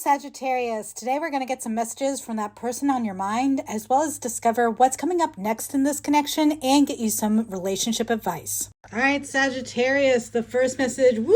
Sagittarius. Today we're going to get some messages from that person on your mind, as well as discover what's coming up next in this connection and get you some relationship advice. All right, Sagittarius, the first message. Woo!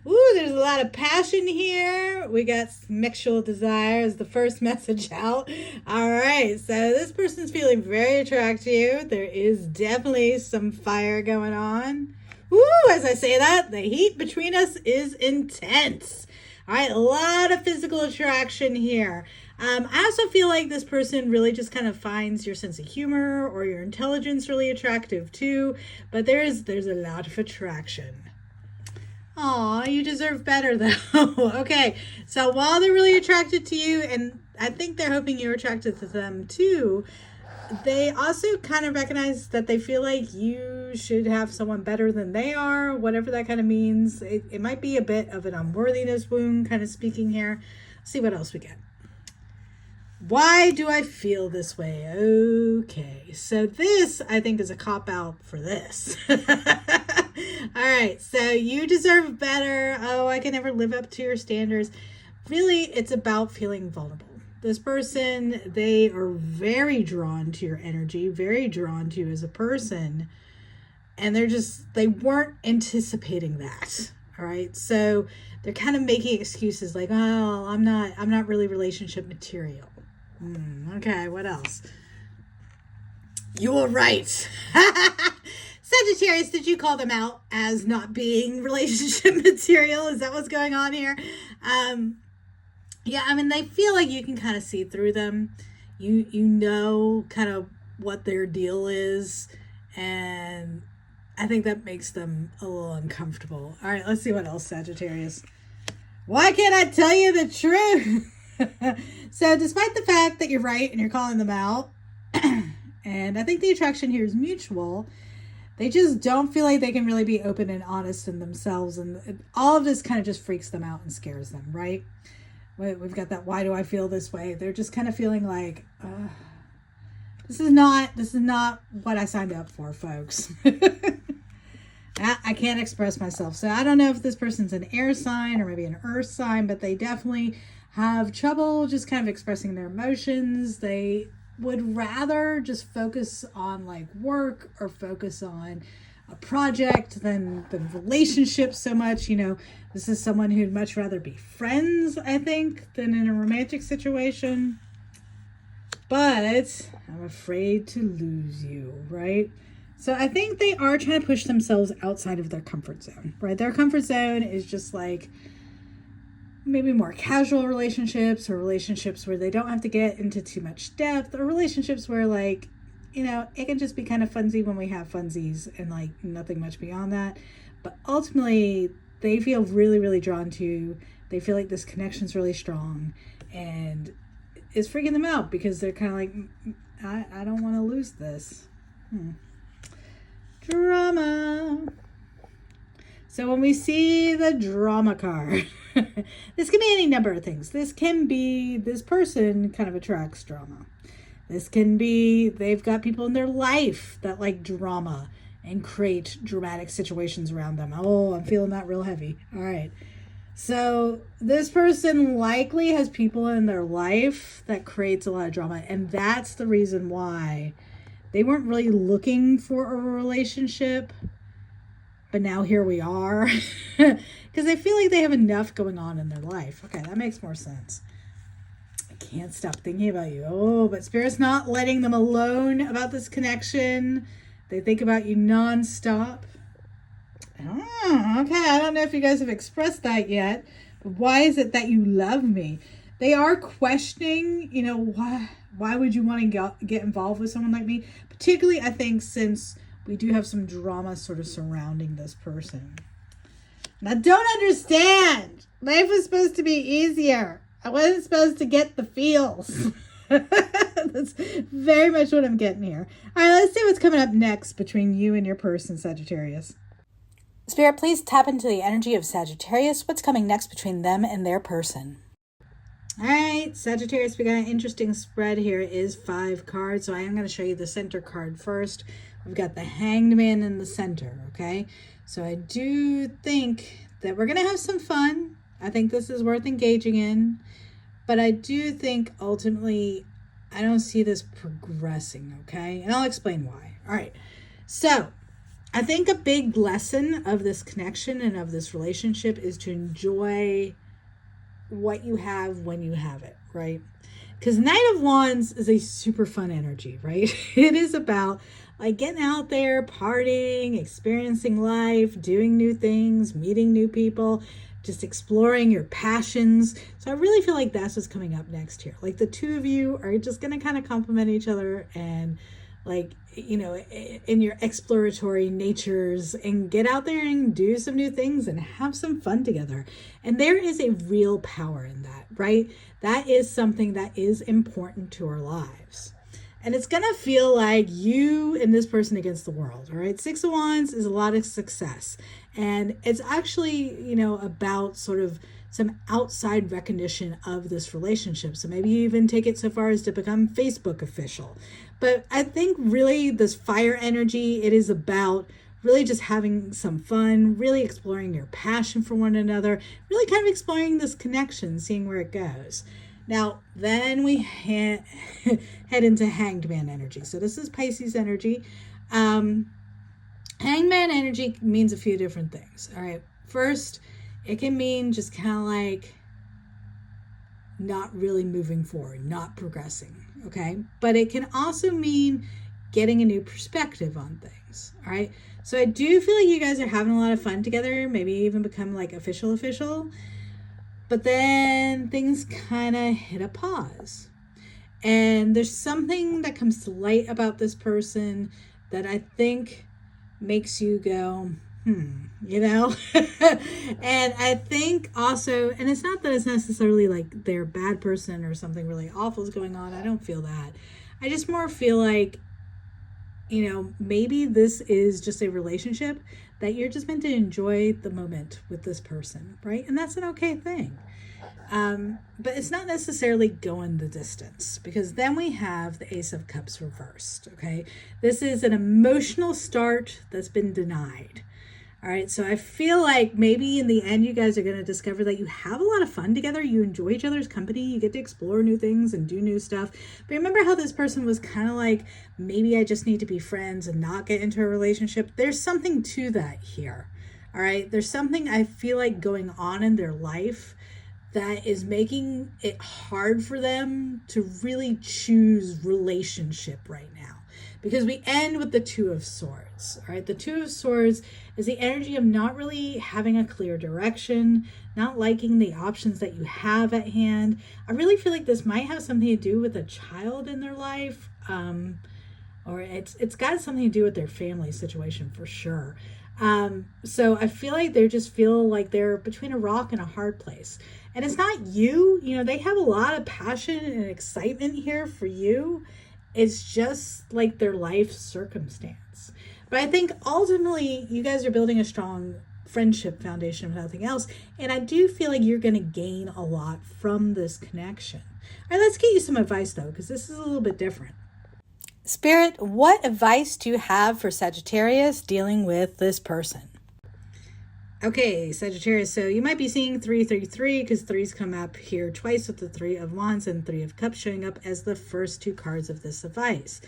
Woo, there's a lot of passion here. We got sexual desires, the first message out. All right, so this person's feeling very attracted to you. There is definitely some fire going on. Woo, as I say that, the heat between us is intense. All right, a lot of physical attraction here. I also feel like this person really just kind of finds your sense of humor or your intelligence really attractive too, but there's a lot of attraction. Aw, you deserve better though. Okay, so while they're really attracted to you, and I think they're hoping you're attracted to them too, they also kind of recognize that they feel like you should have someone better than they are, whatever that kind of means. It might be a bit of an unworthiness wound kind of speaking here. Let's see what else we get. Why do I feel this way? Okay, so this, I think, is a cop-out for this. All right, so you deserve better. Oh, I can never live up to your standards. Really, it's about feeling vulnerable. This person, they are very drawn to your energy, very drawn to you as a person. And they weren't anticipating that. All right. So they're kind of making excuses like, oh, I'm not really relationship material. Okay. What else? You were right. Sagittarius, did you call them out as not being relationship material? Is that what's going on here? Yeah, I mean, they feel like you can kind of see through them. You know kind of what their deal is, and I think that makes them a little uncomfortable. All right, let's see what else, Sagittarius. Why can't I tell you the truth? So despite the fact that you're right and you're calling them out, and I think the attraction here is mutual, they just don't feel like they can really be open and honest in themselves, and all of this kind of just freaks them out and scares them, right? We've got that, why do I feel this way? They're just kind of feeling like, this is not what I signed up for, folks. I can't express myself. So I don't know if this person's an air sign or maybe an earth sign, but they definitely have trouble just kind of expressing their emotions. They would rather just focus on like work or focus on a project than relationships so much. You know, this is someone who'd much rather be friends, I think, than in a romantic situation. But I'm afraid to lose you, right? So I think they are trying to push themselves outside of their comfort zone, right? Their comfort zone is just like maybe more casual relationships, or relationships where they don't have to get into too much depth, or relationships where, like, you know, it can just be kind of funsy when we have funsies and like nothing much beyond that. But ultimately, they feel really, really drawn to you. They feel like this connection's really strong, and it's freaking them out because they're kind of like, I don't want to lose this. Drama. So when we see the drama card, this can be any number of things. This can be this person kind of attracts drama. This can be they've got people in their life that like drama and create dramatic situations around them. Oh, I'm feeling that real heavy. All right. So this person likely has people in their life that creates a lot of drama. And that's the reason why they weren't really looking for a relationship. But now here we are. Because they feel like they have enough going on in their life. Okay, that makes more sense. Can't stop thinking about you. Oh, but Spirit's not letting them alone about this connection. They think about you nonstop. Oh, okay, I don't know if you guys have expressed that yet, but why is it that you love me? They are questioning, you know, why would you want to get involved with someone like me? Particularly, I think, since we do have some drama sort of surrounding this person. And I don't understand. Life was supposed to be easier. I wasn't supposed to get the feels. That's very much what I'm getting here. All right, let's see what's coming up next between you and your person, Sagittarius. Spirit, please tap into the energy of Sagittarius. What's coming next between them and their person? All right, Sagittarius, we got an interesting spread here. It is 5 cards, so I am going to show you the center card first. We've got the Hanged Man in the center, okay? So I do think that we're going to have some fun. I think this is worth engaging in, but I do think ultimately I don't see this progressing, okay? And I'll explain why. All right. So, I think a big lesson of this connection and of this relationship is to enjoy what you have when you have it, right? Because Knight of Wands is a super fun energy, right? It is about like getting out there, partying, experiencing life, doing new things, meeting new people, just exploring your passions. So I really feel like that's what's coming up next here. Like the two of you are just going to kind of complement each other and like, you know, in your exploratory natures and get out there and do some new things and have some fun together. And there is a real power in that, right? That is something that is important to our lives. And it's going to feel like you and this person against the world, all right? Six of Wands is a lot of success. And it's actually, you know, about sort of some outside recognition of this relationship. So maybe you even take it so far as to become Facebook official. But I think really this fire energy, it is about really just having some fun, really exploring your passion for one another, really kind of exploring this connection, seeing where it goes. Now, then we head into Hanged Man energy. So this is Pisces energy. Hanged Man energy means a few different things. All right. First, it can mean just kind of like not really moving forward, not progressing. Okay. But it can also mean getting a new perspective on things. All right. So I do feel like you guys are having a lot of fun together, maybe even become like official. But then things kind of hit a pause. And there's something that comes to light about this person that I think makes you go, you know? And I think also, and it's not that it's necessarily like they're a bad person or something really awful is going on. I don't feel that. I just more feel like, you know, maybe this is just a relationship that you're just meant to enjoy the moment with this person, right? And that's an okay thing. But it's not necessarily going the distance, because then we have the Ace of Cups reversed, okay? This is an emotional start that's been denied. All right, so I feel like maybe in the end, you guys are going to discover that you have a lot of fun together. You enjoy each other's company. You get to explore new things and do new stuff. But remember how this person was kind of like, maybe I just need to be friends and not get into a relationship. There's something to that here. All right, there's something I feel like going on in their life that is making it hard for them to really choose relationship right now. Because we end with the Two of Swords, all right? The Two of Swords is the energy of not really having a clear direction, not liking the options that you have at hand. I really feel like this might have something to do with a child in their life, or it's got something to do with their family situation for sure. So I feel like they just feel like they're between a rock and a hard place. And it's not you, you know, they have a lot of passion and excitement here for you. It's just like their life circumstance. But I think ultimately you guys are building a strong friendship foundation if nothing else. And I do feel like you're going to gain a lot from this connection. All right, let's get you some advice though, because this is a little bit different. Spirit, what advice do you have for Sagittarius dealing with this person? Okay, Sagittarius, so you might be seeing 333 because threes come up here twice with the Three of Wands and Three of Cups showing up as the first two cards of this advice.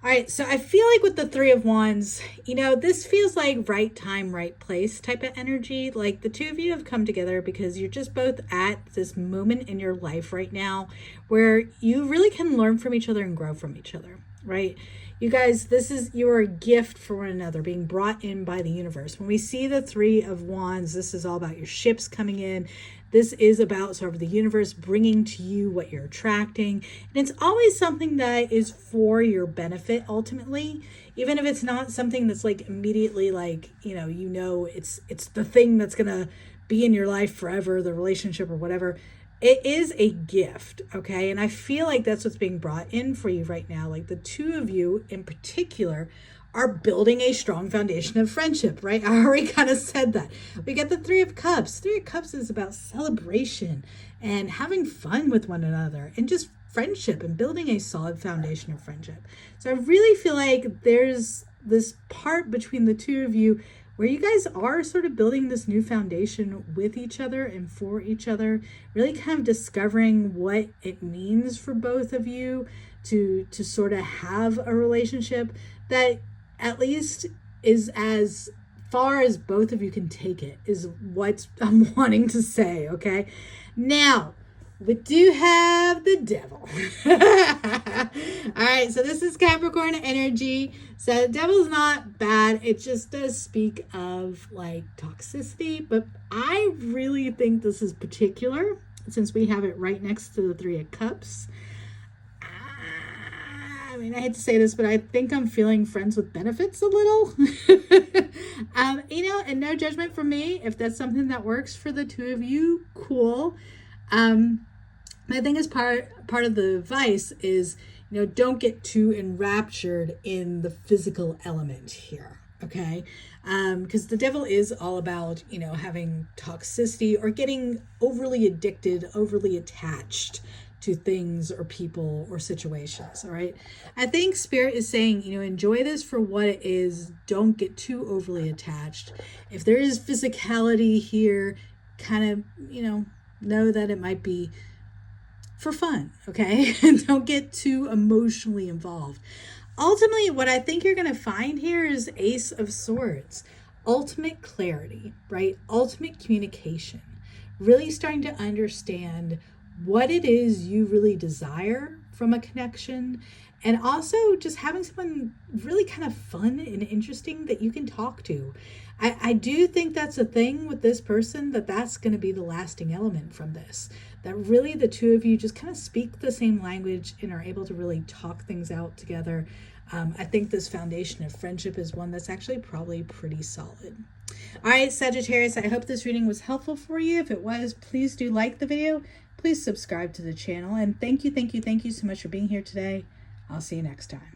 All right, so I feel like with the Three of Wands, you know, this feels like right time, right place type of energy. Like the two of you have come together because you're just both at this moment in your life right now where you really can learn from each other and grow from each other, right? You guys, you're a gift for one another, being brought in by the universe. When we see the Three of Wands, this is all about your ships coming in. This is about sort of the universe bringing to you what you're attracting. And it's always something that is for your benefit, ultimately, even if it's not something that's like immediately like, it's the thing that's going to be in your life forever, the relationship or whatever. It is a gift, okay? And I feel like that's what's being brought in for you right now. Like the two of you in particular are building a strong foundation of friendship, right? I already kind of said that. We get the Three of Cups. Three of Cups is about celebration and having fun with one another and just friendship and building a solid foundation of friendship. So I really feel like there's this part between the two of you where you guys are sort of building this new foundation with each other and for each other, really kind of discovering what it means for both of you to sort of have a relationship that at least is as far as both of you can take it, is what I'm wanting to say, okay? Now, we do have the devil. All right, so this is Capricorn energy. So the devil's not bad. It just does speak of like toxicity, but I really think this is particular since we have it right next to the Three of Cups. I mean, I hate to say this, but I think I'm feeling friends with benefits a little. And no judgment from me. If that's something that works for the two of you, cool. I think as part of the advice is, don't get too enraptured in the physical element here, okay? Because the devil is all about, having toxicity or getting overly addicted, overly attached to things or people or situations, all right? I think Spirit is saying, enjoy this for what it is. Don't get too overly attached. If there is physicality here, kind of, know that it might be for fun, okay? Don't get too emotionally involved. Ultimately, what I think you're going to find here is Ace of Swords. Ultimate clarity, right? Ultimate communication. Really starting to understand what it is you really desire from a connection, and also just having someone really kind of fun and interesting that you can talk to. I do think that's a thing with this person, that's going to be the lasting element from this, that really the two of you just kind of speak the same language and are able to really talk things out together. I think this foundation of friendship is one that's actually probably pretty solid. All right, Sagittarius, I hope this reading was helpful for you. If it was, please do like the video. Please subscribe to the channel. And thank you so much for being here today. I'll see you next time.